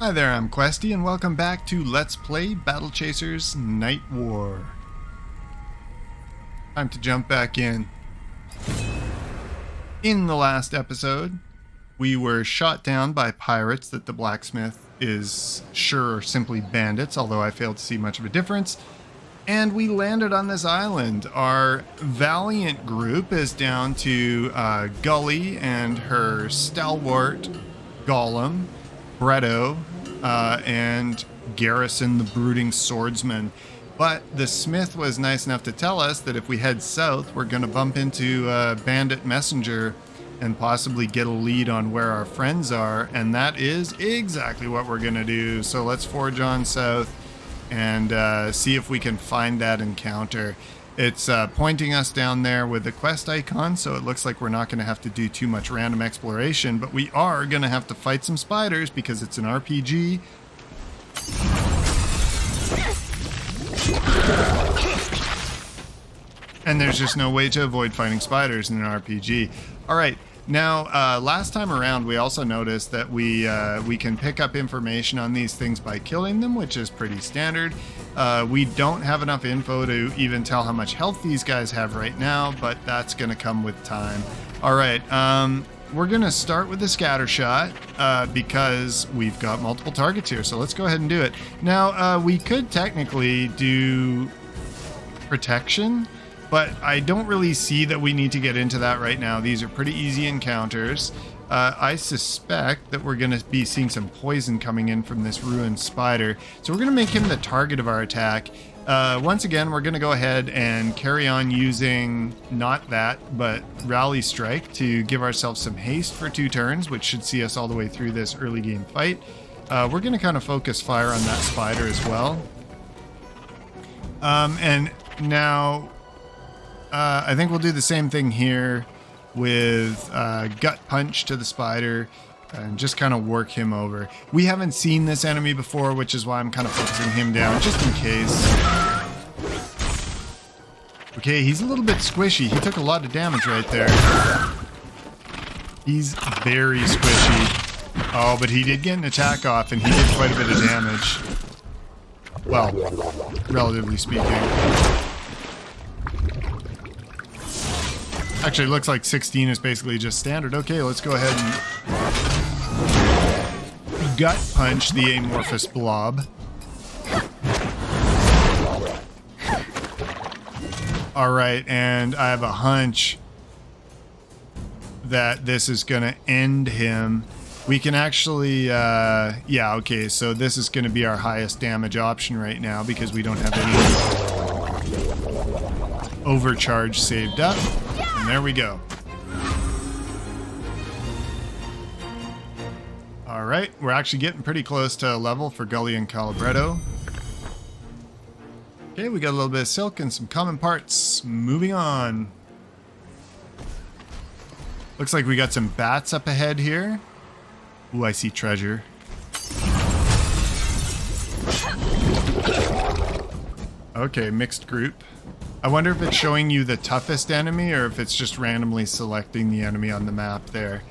Hi there, I'm Questy, and welcome back to Let's Play Battle Chasers Nightwar. Time to jump back in. In the last episode, we were shot down by pirates that the blacksmith is sure are simply bandits, although I failed to see much of a difference. And we landed on this island. Our valiant group is down to Gully and her stalwart golem, Bretto, and Garrison the brooding swordsman. But the smith was nice enough to tell us that if we head south, we're going to bump into a bandit messenger and possibly get a lead on where our friends are. And that is exactly what we're going to do. So let's forge on south and see if we can find that encounter. It's pointing us down there with the quest icon, so it looks like we're not going to have to do too much random exploration, but we are going to have to fight some spiders because it's an RPG. And there's just no way to avoid fighting spiders in an RPG. All right. Now, last time around, we also noticed that we can pick up information on these things by killing them, which is pretty standard. We don't have enough info to even tell how much health these guys have right now, but that's going to come with time. All right, we're going to start with the scatter shot because we've got multiple targets here, so let's go ahead and do it. Now, we could technically do protection, but I don't really see that we need to get into that right now. These are pretty easy encounters. I suspect that we're going to be seeing some poison coming in from this ruined spider. So we're going to make him the target of our attack. Once again, we're going to go ahead and carry on using not that, but Rally Strike to give ourselves some haste for 2 turns, which should see us all the way through this early game fight. We're going to kind of focus fire on that spider as well. And now... I think we'll do the same thing here with gut punch to the spider and just kind of work him over. We haven't seen this enemy before, which is why I'm kind of focusing him down just in case. Okay, he's a little bit squishy. He took a lot of damage right there. He's very squishy. Oh, but he did get an attack off and he did quite a bit of damage. Well, relatively speaking. Actually, it looks like 16 is basically just standard. Okay, let's go ahead and gut punch the amorphous blob. All right, and I have a hunch that this is going to end him. We can actually, yeah, okay, so this is going to be our highest damage option right now because we don't have any overcharge saved up. And there we go. All right, we're actually getting pretty close to level for Gully and Calibretto. Okay, we got a little bit of silk and some common parts. Moving on. Looks like we got some bats up ahead here. Ooh, I see treasure. Okay, mixed group. I wonder if it's showing you the toughest enemy or if it's just randomly selecting the enemy on the map there.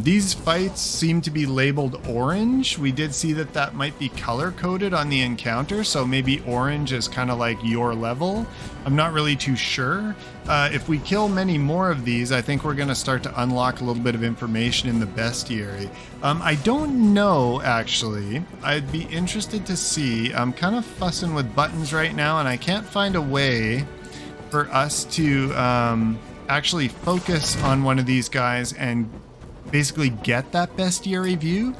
These fights seem to be labeled orange. We did see that that might be color-coded on the encounter, so maybe orange is kind of like your level. I'm not really too sure. If we kill many more of these, I think we're going to start to unlock a little bit of information in the bestiary. I don't know, actually. I'd be interested to see. I'm kind of fussing with buttons right now, and I can't find a way for us to actually focus on one of these guys and basically get that bestiary view.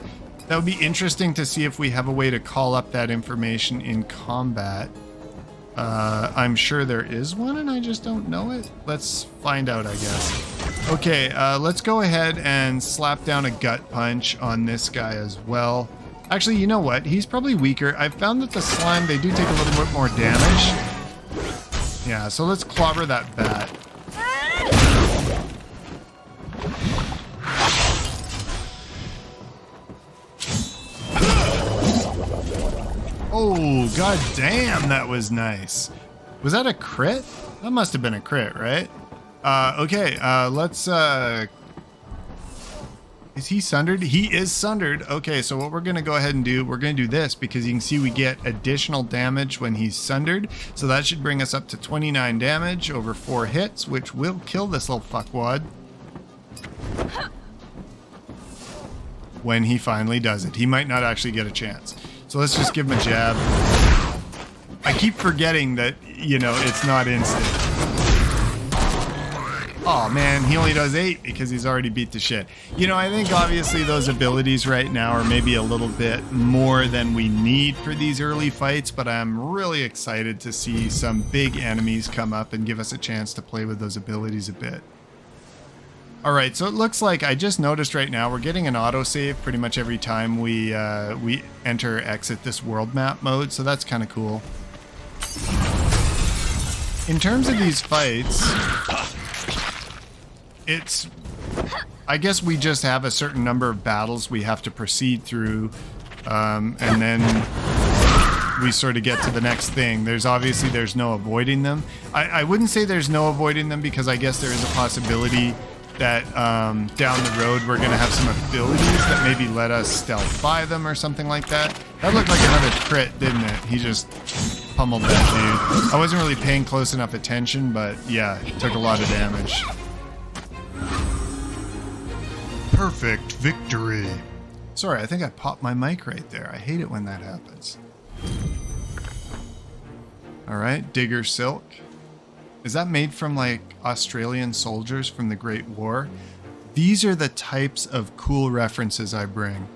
That would be interesting to see if we have a way to call up that information in combat. I'm sure there is one and I just don't know it. Let's find out, I guess. Okay, let's go ahead and slap down a gut punch on this guy as well. Actually, you know what? He's probably weaker. I've found that the slime, they do take a little bit more damage. Yeah, so let's clobber that bat. Oh, god damn, that was nice. Was that a crit? That must have been a crit, right? Okay, let's Is he sundered? He is sundered. Okay, so what we're going to go ahead and do, we're going to do this because you can see we get additional damage when he's sundered. So that should bring us up to 29 damage over 4 hits, which will kill this little fuckwad when he finally does it. He might not actually get a chance. So let's just give him a jab. I keep forgetting that, you know, it's not instant. Oh man, he only does 8 because he's already beat the shit. You know, I think obviously those abilities right now are maybe a little bit more than we need for these early fights, but I'm really excited to see some big enemies come up and give us a chance to play with those abilities a bit. Alright, so it looks like I just noticed right now we're getting an autosave pretty much every time we enter or exit this world map mode, so that's kind of cool. In terms of these fights, I guess we just have a certain number of battles we have to proceed through, and then we sort of get to the next thing. There's no avoiding them. I wouldn't say there's no avoiding them because I guess there is a possibility that down the road we're going to have some abilities that maybe let us stealth by them or something like that. That looked like another crit, didn't it? He just pummeled that dude. I wasn't really paying close enough attention, but yeah, it took a lot of damage. Perfect victory. Sorry, I think I popped my mic right there. I hate it when that happens. Alright, Digger Silk. Is that made from like Australian soldiers from the Great War? These are the types of cool references I bring.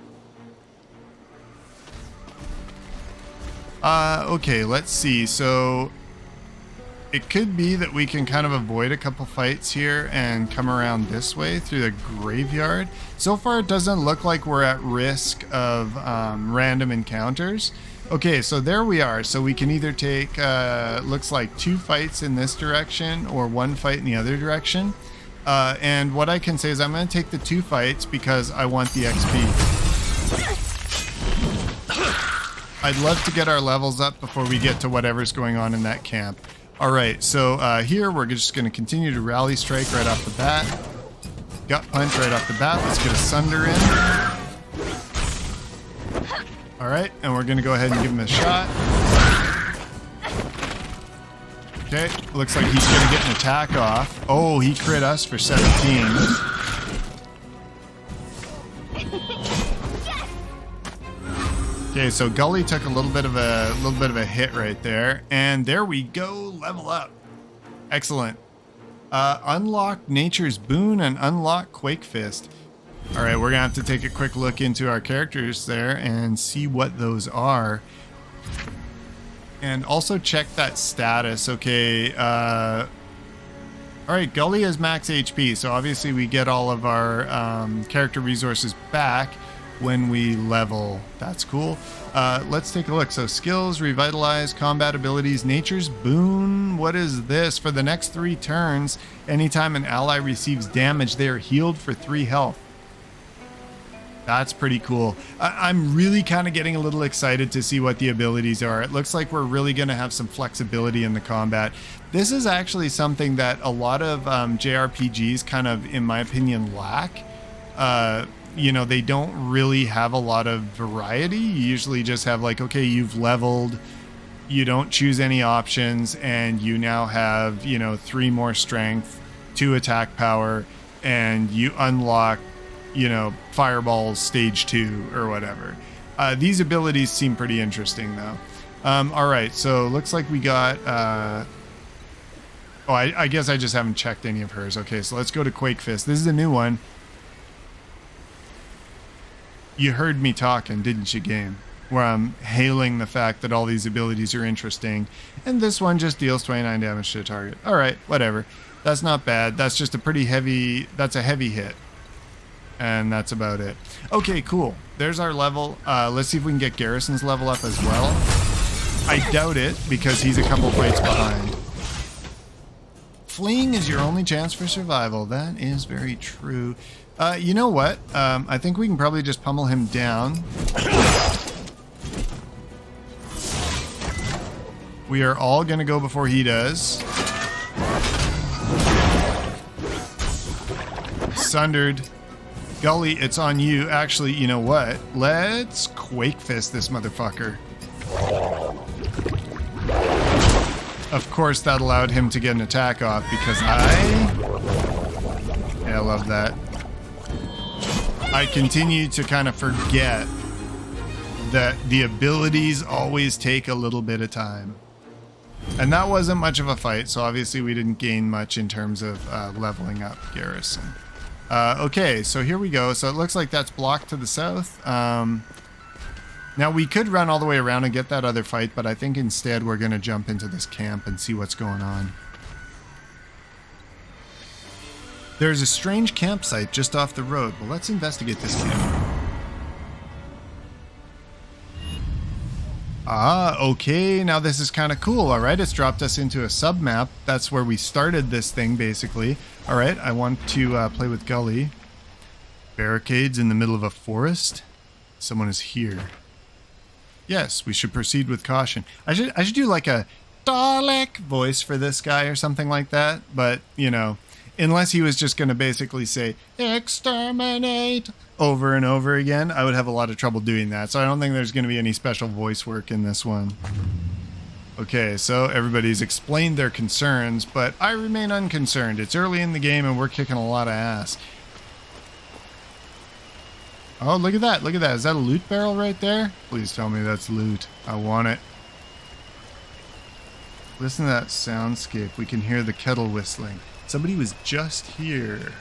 Okay, let's see. So it could be that we can kind of avoid a couple fights here and come around this way through the graveyard. So far, it doesn't look like we're at risk of random encounters. Okay, so there we are. So we can either take, looks like 2 fights in this direction or 1 fight in the other direction. And what I can say is I'm going to take the 2 fights because I want the XP. I'd love to get our levels up before we get to whatever's going on in that camp. Alright, so here we're just going to continue to rally strike right off the bat. Gut punch right off the bat. Let's get a sunder in. Alright, and we're going to go ahead and give him a shot. Okay, looks like he's going to get an attack off. Oh, he crit us for 17. Okay, so Gully took a little bit of a hit right there, and there we go, level up. Excellent. Unlock Nature's Boon and unlock Quake Fist. All right, we're gonna have to take a quick look into our characters there and see what those are, and also check that status. Okay. All right, Gully has max HP, so obviously we get all of our character resources back when we level. That's cool. Let's take a look. So skills, revitalize, combat abilities, Nature's Boon. What is this? For the next 3 turns, anytime an ally receives damage, they are healed for 3 health. That's pretty cool. I'm really kind of getting a little excited to see what the abilities are. It looks like we're really going to have some flexibility in the combat. This is actually something that a lot of JRPGs kind of, in my opinion, lack. You know, they don't really have a lot of variety. You usually just have like, okay, you've leveled, you don't choose any options, and you now have, you know, 3 more strength, 2 attack power, and you unlock, you know, Fireballs stage 2 or whatever. These abilities seem pretty interesting though. All right, so looks like we got, oh, I guess I just haven't checked any of hers. Okay, so let's go to Quake Fist. This is a new one. You heard me talking, didn't you, game? Where I'm hailing the fact that all these abilities are interesting. And this one just deals 29 damage to the target. Alright, whatever. That's not bad. That's just a pretty heavy, that's a heavy hit. And that's about it. Okay, cool. There's our level. Let's see if we can get Garrison's level up as well. I doubt it, because he's a couple fights behind. Fleeing is your only chance for survival. That is very true. You know what? I think we can probably just pummel him down. We are all going to go before he does. Sundered. Gully, it's on you. Actually, you know what? Let's Quake Fist this motherfucker. Of course, that allowed him to get an attack off because I love that. I continue to kind of forget that the abilities always take a little bit of time. And that wasn't much of a fight, so obviously we didn't gain much in terms of leveling up Garrison. Okay, so here we go. So it looks like that's blocked to the south. Now we could run all the way around and get that other fight, but I think instead we're going to jump into this camp and see what's going on. There's a strange campsite just off the road. Well, let's investigate this camp. Ah, okay, now this is kind of cool. All right, it's dropped us into a sub-map. That's where we started this thing, basically. All right, I want to play with Gully. Barricades in the middle of a forest. Someone is here. Yes, we should proceed with caution. I should do like a Dalek voice for this guy or something like that. But, you know, unless he was just going to basically say, exterminate, over and over again, I would have a lot of trouble doing that. So I don't think there's going to be any special voice work in this one. Okay, so everybody's explained their concerns, but I remain unconcerned. It's early in the game and we're kicking a lot of ass. Oh, look at that. Look at that. Is that a loot barrel right there? Please tell me that's loot. I want it. Listen to that soundscape. We can hear the kettle whistling. Somebody was just here.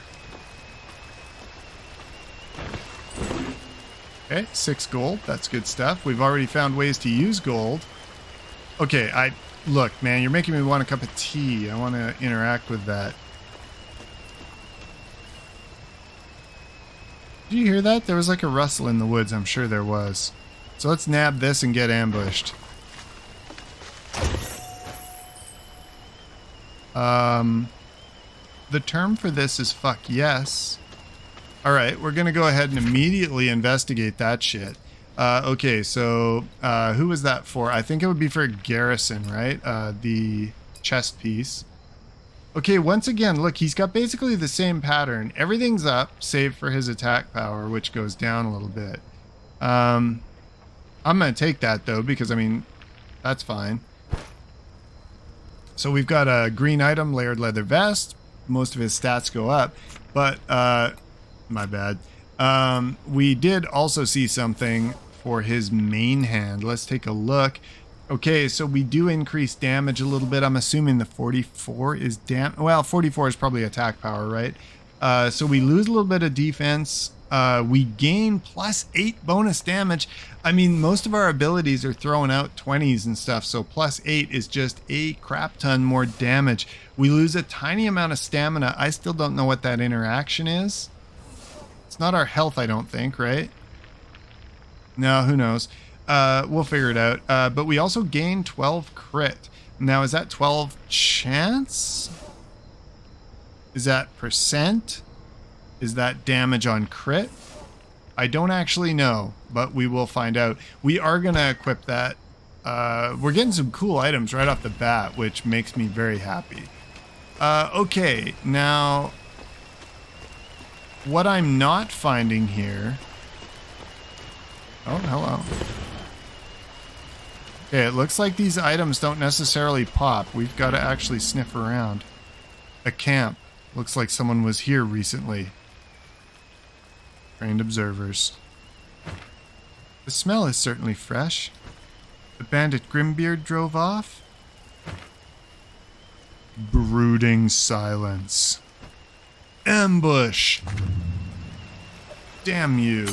Okay, 6 gold. That's good stuff. We've already found ways to use gold. Okay, look, man, you're making me want a cup of tea. I want to interact with that. Did you hear that? There was like a rustle in the woods. I'm sure there was. So let's nab this and get ambushed. The term for this is fuck yes. Alright, we're gonna go ahead and immediately investigate that shit. Okay, so who was that for? I think it would be for Garrison, right? The chest piece. Okay, once again, look, he's got basically the same pattern. Everything's up, save for his attack power, which goes down a little bit. I'm going to take that, though, because, I mean, that's fine. So we've got a green item, layered leather vest. Most of his stats go up, but, my bad. We did also see something for his main hand. Let's take a look. Okay, so we do increase damage a little bit. I'm assuming the 44 is well, 44 is probably attack power, right? So we lose a little bit of defense. We gain +8 bonus damage. I mean, most of our abilities are throwing out 20s and stuff, so +8 is just a crap ton more damage. We lose a tiny amount of stamina. I still don't know what that interaction is. It's not our health, I don't think, right? No, who knows? We'll figure it out. But we also gain 12 crit. Now, is that 12 chance? Is that percent? Is that damage on crit? I don't actually know, but we will find out. We are going to equip that. We're getting some cool items right off the bat, which makes me very happy. Okay, now, what I'm not finding here... Oh, hello. Okay, it looks like these items don't necessarily pop. We've got to actually sniff around. A camp. Looks like someone was here recently. Trained observers. The smell is certainly fresh. The bandit Grimbeard drove off. Brooding silence. Ambush! Damn you.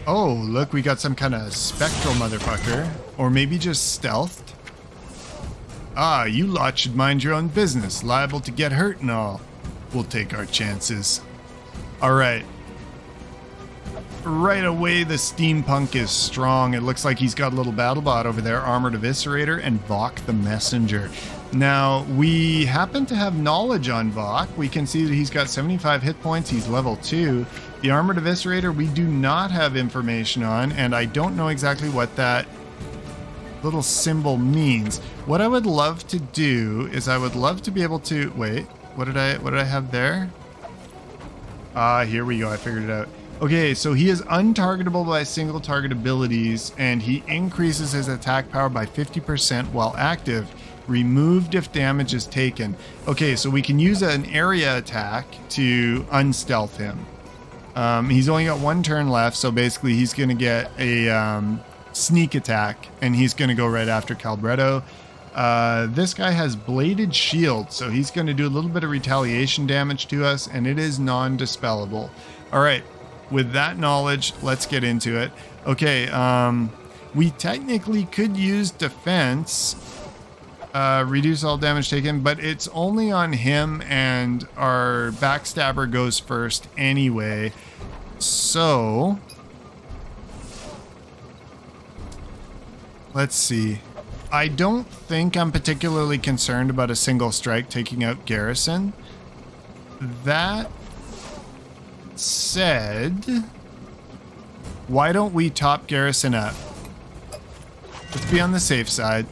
Oh, look, we got some kind of spectral motherfucker. Or maybe just stealthed. Ah, you lot should mind your own business. Liable to get hurt and all. We'll take our chances. Alright. Right away, the steampunk is strong. It looks like he's got a little battle bot over there. Armored Eviscerator and Vok the Messenger. Now, we happen to have knowledge on Vok. We can see that he's got 75 hit points. He's level 2. The Armored Eviscerator we do not have information on, and I don't know exactly what that little symbol means. What I would love to do is I would love to be able to... Wait. What did I have there? Here we go. I figured it out. Okay, so he is untargetable by single target abilities, and he increases his attack power by 50% while active. Removed if damage is taken. Okay, so we can use an area attack to unstealth him. He's only got 1 turn left, so basically he's going to get a sneak attack, and he's going to go right after Calbretto. This guy has bladed shield, so he's going to do a little bit of retaliation damage to us, and it is non-dispellable. All right, with that knowledge, let's get into it. Okay, we technically could use defense, reduce all damage taken, but it's only on him, and our backstabber goes first anyway. So let's see. I don't think I'm particularly concerned about a single strike taking out Garrison. That said, why don't we top Garrison up? Let's be on the safe side.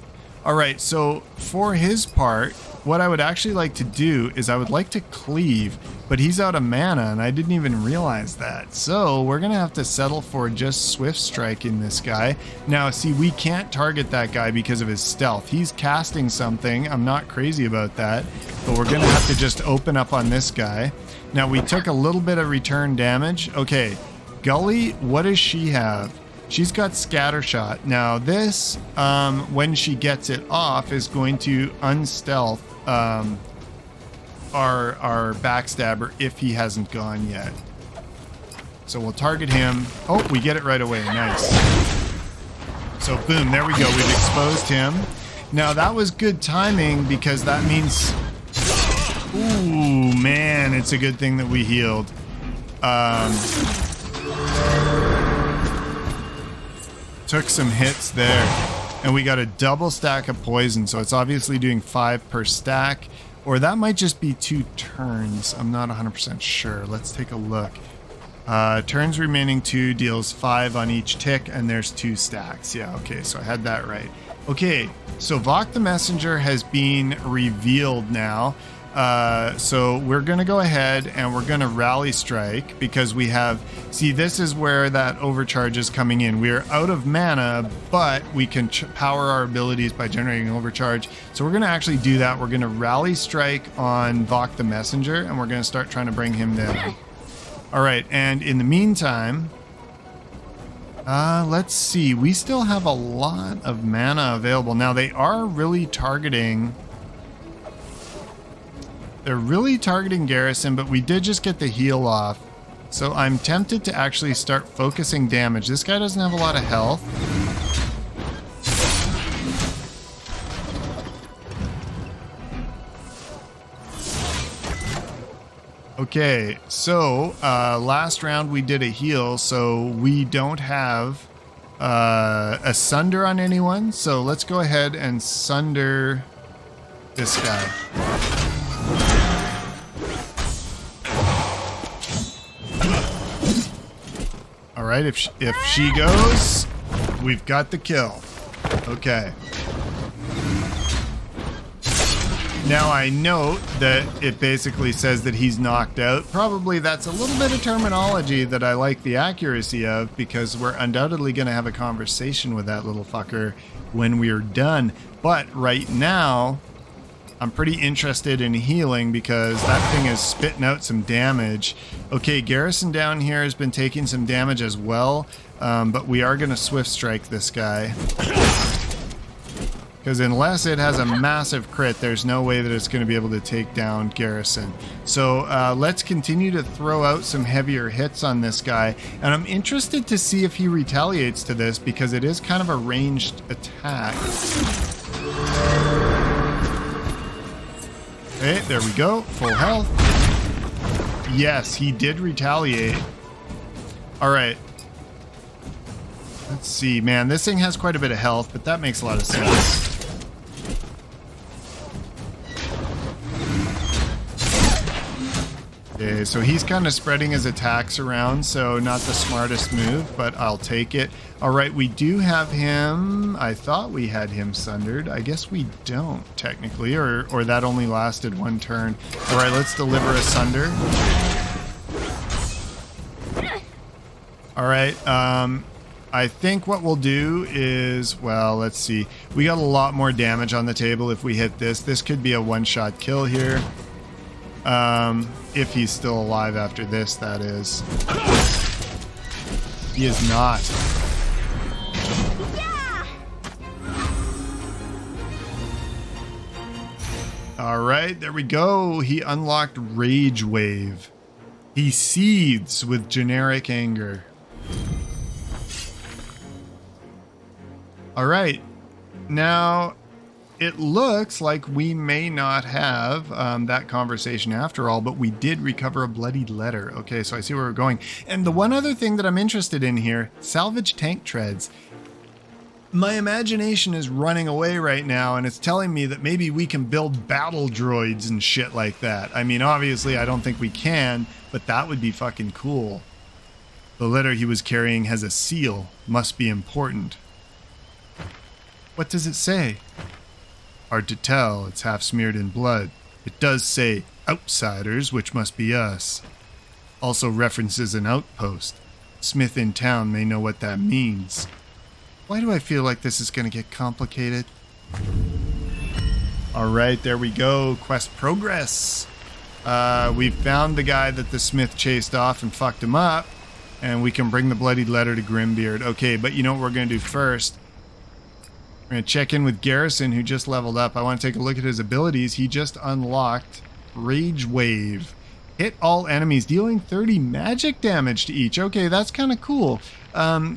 All right, so for his part, what I would actually like to do is I would like to cleave, but he's out of mana, and I didn't even realize that. So we're going to have to settle for just Swift Striking this guy. Now, see, we can't target that guy because of his stealth. He's casting something. I'm not crazy about that, but we're going to have to just open up on this guy. Now, we took a little bit of return damage. Okay, Gully, what does she have? She's got Scattershot. Now this, when she gets it off, is going to unstealth our backstabber if he hasn't gone yet. So we'll target him. Oh, we get it right away. Nice. So boom, there we go. We've exposed him. Now that was good timing because that means... Ooh, man, it's a good thing that we healed. Took some hits there, and we got a double stack of poison, so it's obviously doing 5 per stack, or that might just be 2 turns. I'm not 100% sure. Let's take a look. Turns remaining 2 deals 5 on each tick, and there's 2 stacks. Yeah, okay, so I had that right. Okay, so Vok the Messenger has been revealed now. So we're going to go ahead and we're going to rally strike because we have, see, this is where that overcharge is coming in. We are out of mana, but we can power our abilities by generating overcharge. So we're going to actually do that. We're going to rally strike on Vok the Messenger, and we're going to start trying to bring him down. All right. And in the meantime, let's see, we still have a lot of mana available. Now they are really targeting... They're really targeting Garrison, but we did just get the heal off. So I'm tempted to actually start focusing damage. This guy doesn't have a lot of health. Okay, so last round we did a heal, so we don't have a sunder on anyone. So let's go ahead and sunder this guy. All right, if she goes, we've got the kill. Okay. Now I note that it basically says that he's knocked out. Probably that's a little bit of terminology that I like the accuracy of, because we're undoubtedly going to have a conversation with that little fucker when we're done. But right now, I'm pretty interested in healing because that thing is spitting out some damage. Okay, Garrison down here has been taking some damage as well, but we are going to Swift Strike this guy. Because unless it has a massive crit, there's no way that it's going to be able to take down Garrison. So let's continue to throw out some heavier hits on this guy. And I'm interested to see if he retaliates to this, because it is kind of a ranged attack. Okay, there we go. Full health. Yes, he did retaliate. All right. Let's see. Man, this thing has quite a bit of health, but that makes a lot of sense. Okay, Okay, so he's kind of spreading his attacks around, so not the smartest move, but I'll take it. All right, we do have him. I thought we had him sundered. I guess we don't, technically, or that only lasted one turn. All right, let's deliver a sunder. All right, I think what we'll do is, well, let's see. We got a lot more damage on the table if we hit this. This could be a one-shot kill here. If he's still alive after this, that is. He is not. Yeah! All right, there we go. He unlocked Rage Wave. He seethes with generic anger. All right, now it looks like we may not have that conversation after all, but we did recover a bloodied letter. Okay, so I see where we're going. And the one other thing that I'm interested in here, salvage tank treads. My imagination is running away right now, and it's telling me that maybe we can build battle droids and shit like that. I mean, obviously, I don't think we can, but that would be fucking cool. The letter he was carrying has a seal. Must be important. What does it say? Hard to tell, it's half smeared in blood. It does say outsiders, which must be us. Also references an outpost. Smith in town may know what that means. Why do I feel like this is going to get complicated? Alright, there we go. Quest progress. We found the guy that the Smith chased off and fucked him up. And we can bring the bloodied letter to Grimbeard. Okay, but you know what we're going to do first? We're going to check in with Garrison, who just leveled up. I want to take a look at his abilities. He just unlocked Rage Wave. Hit all enemies, dealing 30 magic damage to each. Okay, that's kind of cool.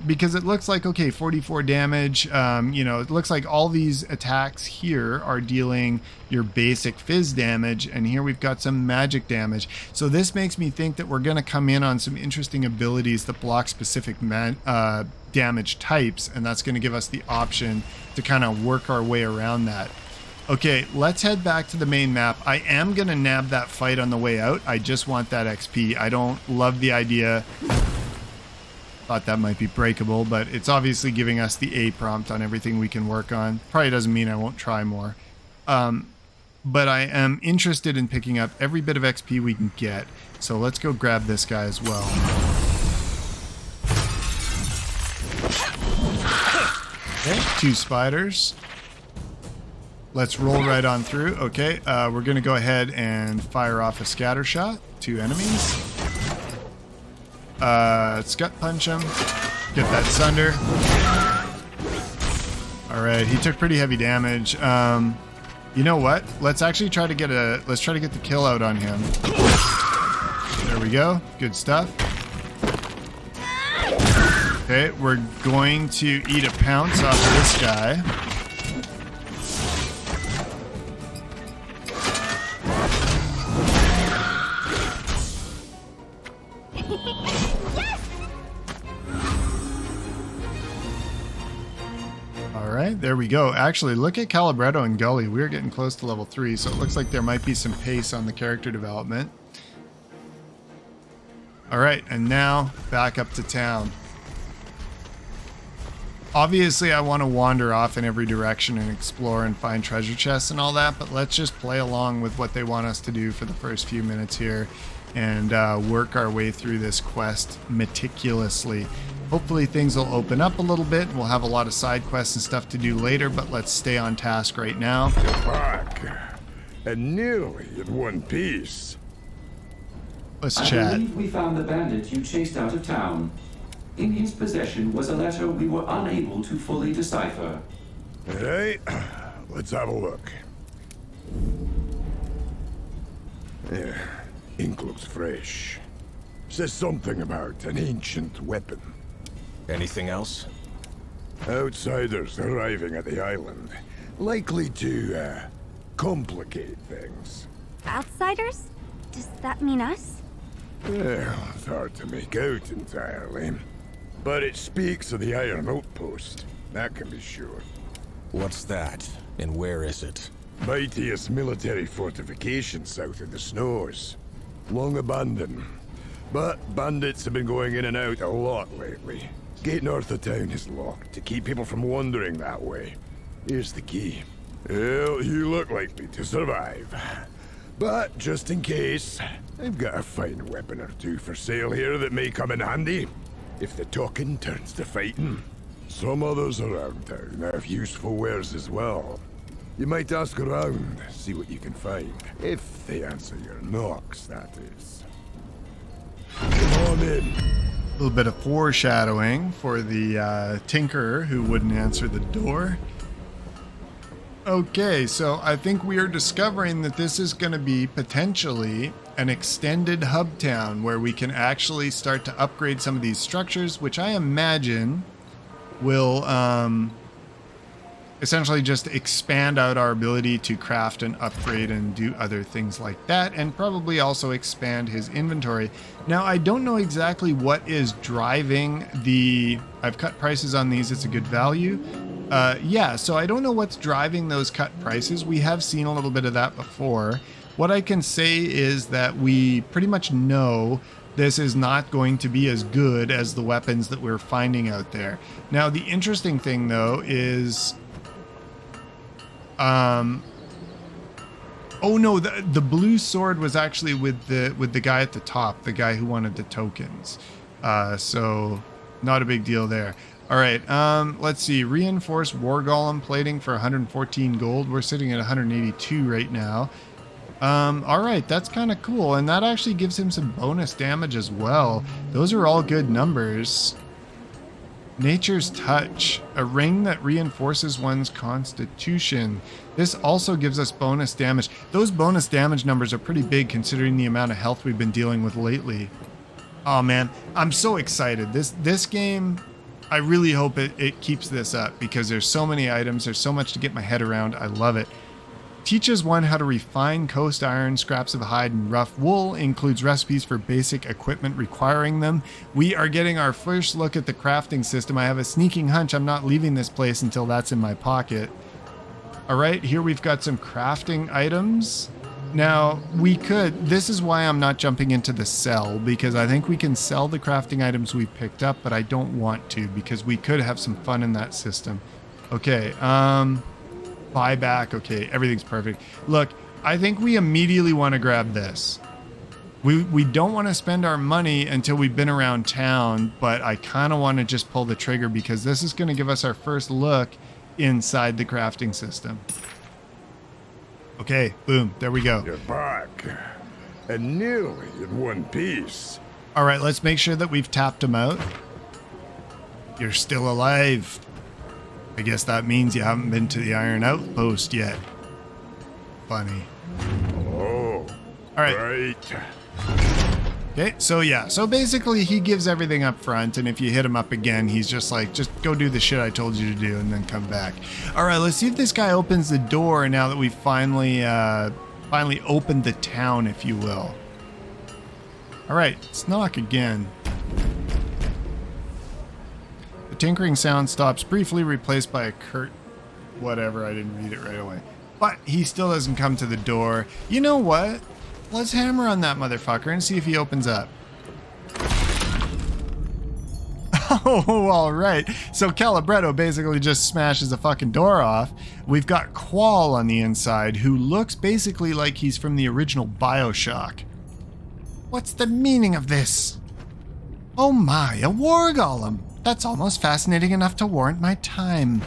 Because it looks like, okay, 44 damage. You know, it looks like all these attacks here are dealing your basic fizz damage. And here we've got some magic damage. So this makes me think that we're going to come in on some interesting abilities that block specific damage types. And that's going to give us the option to kind of work our way around that. Okay, let's head back to the main map. I am going to nab that fight on the way out. I just want that XP. I don't love the idea. Thought that might be breakable, but it's obviously giving us the A prompt on everything we can work on. Probably doesn't mean I won't try more. But I am interested in picking up every bit of XP we can get. So let's go grab this guy as well. Okay, 2 spiders. Let's roll right on through. Okay, we're going to go ahead and fire off a scatter shot. 2 enemies. Gut punch him. Get that sunder. All right, he took pretty heavy damage. You know what? Let's actually try to get the kill out on him. There we go. Good stuff. Okay, we're going to eat a pounce off of this guy. Alright, there we go. Actually, look at Calibretto and Gully. We're getting close to level 3, so it looks like there might be some pace on the character development. Alright, and now back up to town. Obviously, I want to wander off in every direction and explore and find treasure chests and all that, but let's just play along with what they want us to do for the first few minutes here and work our way through this quest meticulously. Hopefully things will open up a little bit and we'll have a lot of side quests and stuff to do later, but let's stay on task right now. Back, and nearly in one piece. Let's chat. I believe we found the bandit you chased out of town. In his possession was a letter we were unable to fully decipher. Alright, let's have a look. Yeah, ink looks fresh. Says something about an ancient weapon. Anything else? Outsiders arriving at the island. Likely to, complicate things. Outsiders? Does that mean us? Well, it's hard to make out entirely. But it speaks of the Iron Outpost. That can be sure. What's that? And where is it? Mightiest military fortification south in the snows. long abandoned. But bandits have been going in and out a lot lately. Gate north of town is locked to keep people from wandering that way. Here's the key. Well, you look likely to survive. But just in case, I've got a fine weapon or two for sale here that may come in handy if the talking turns to fighting. Some others around town have useful wares as well. You might ask around, see what you can find. If they answer your knocks, that is. Come on in. A little bit of foreshadowing for the tinkerer who wouldn't answer the door. Okay, so I think we are discovering that this is going to be potentially an extended hub town where we can actually start to upgrade some of these structures, which I imagine will essentially just expand out our ability to craft and upgrade and do other things like that, and probably also expand his inventory. Now, I don't know exactly what is driving the... I've cut prices on these, it's a good value. Yeah, so I don't know what's driving those cut prices. We have seen a little bit of that before. What I can say is that we pretty much know this is not going to be as good as the weapons that we're finding out there. Now, the interesting thing, though, is... oh no, the blue sword was actually with the guy at the top, the guy who wanted the tokens. So not a big deal there. All right, let's see. Reinforced War Golem plating for 114 gold. We're sitting at 182 right now. All right, that's kind of cool, and that actually gives him some bonus damage as well. Those are all good numbers. Nature's Touch, a ring that reinforces one's constitution. This also gives us bonus damage. Those bonus damage numbers are pretty big considering the amount of health we've been dealing with lately. Oh man, I'm so excited. This game, I really hope it keeps this up because there's so many items, there's so much to get my head around. I love it. Teaches one how to refine coast iron, scraps of hide, and rough wool. Includes recipes for basic equipment requiring them. We are getting our first look at the crafting system. I have a sneaking hunch I'm not leaving this place until that's in my pocket. All right, here we've got some crafting items. Now, this is why I'm not jumping into the sell, because I think we can sell the crafting items we picked up, but I don't want to because we could have some fun in that system. Okay, buyback. Okay, everything's perfect. Look, I think we immediately want to grab this. We don't want to spend our money until we've been around town, but I kind of want to just pull the trigger because this is going to give us our first look inside the crafting system. Okay, boom, there we go. You're back. And nearly in one piece. All right, let's make sure that we've tapped him out. You're still alive. I guess that means you haven't been to the Iron Outpost yet. Funny. Oh, all right. Right. Okay, so yeah, so basically he gives everything up front, and if you hit him up again, he's just like, just go do the shit I told you to do and then come back. All right, let's see if this guy opens the door now that we've finally opened the town, if you will. All right, let's knock again. The tinkering sound stops briefly, replaced by a curt whatever. I didn't read it right away. But he still doesn't come to the door. You know what? Let's hammer on that motherfucker and see if he opens up. Oh, all right. So Calibretto basically just smashes the fucking door off. We've got Qual on the inside, who looks basically like he's from the original BioShock. What's the meaning of this? Oh my, a war golem. That's almost fascinating enough to warrant my time.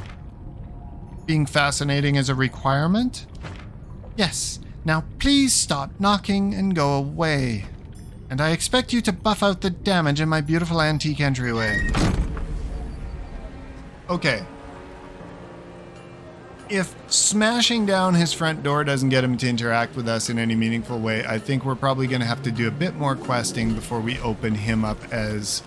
Being fascinating is a requirement? Yes. Now please stop knocking and go away. And I expect you to buff out the damage in my beautiful antique entryway. Okay. If smashing down his front door doesn't get him to interact with us in any meaningful way, I think we're probably going to have to do a bit more questing before we open him up as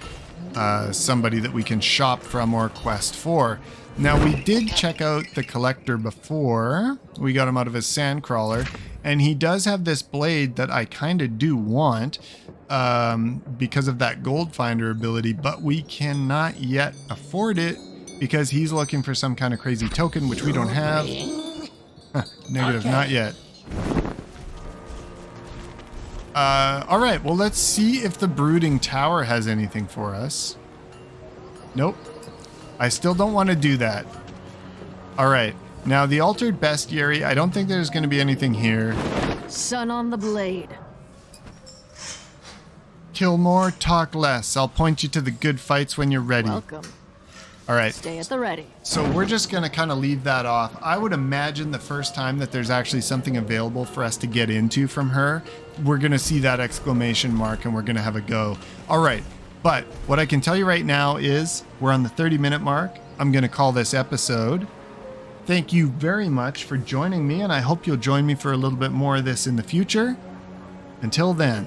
somebody that we can shop from or quest for. Now, we did check out the collector before. We got him out of his sandcrawler. And he does have this blade that I kind of do want because of that gold finder ability, but we cannot yet afford it because he's looking for some kind of crazy token, which we don't have. Negative, not yet. All right, well, let's see if the Brooding Tower has anything for us. Nope. I still don't want to do that. All right. Now, the Altered Bestiary, I don't think there's going to be anything here. Sun on the blade. Kill more, talk less. I'll point you to the good fights when you're ready. Welcome. All right. Stay at the ready. So we're just going to kind of leave that off. I would imagine the first time that there's actually something available for us to get into from her, we're going to see that exclamation mark and we're going to have a go. All right. But what I can tell you right now is we're on the 30-minute mark. I'm going to call this episode. Thank you very much for joining me, and I hope you'll join me for a little bit more of this in the future. Until then.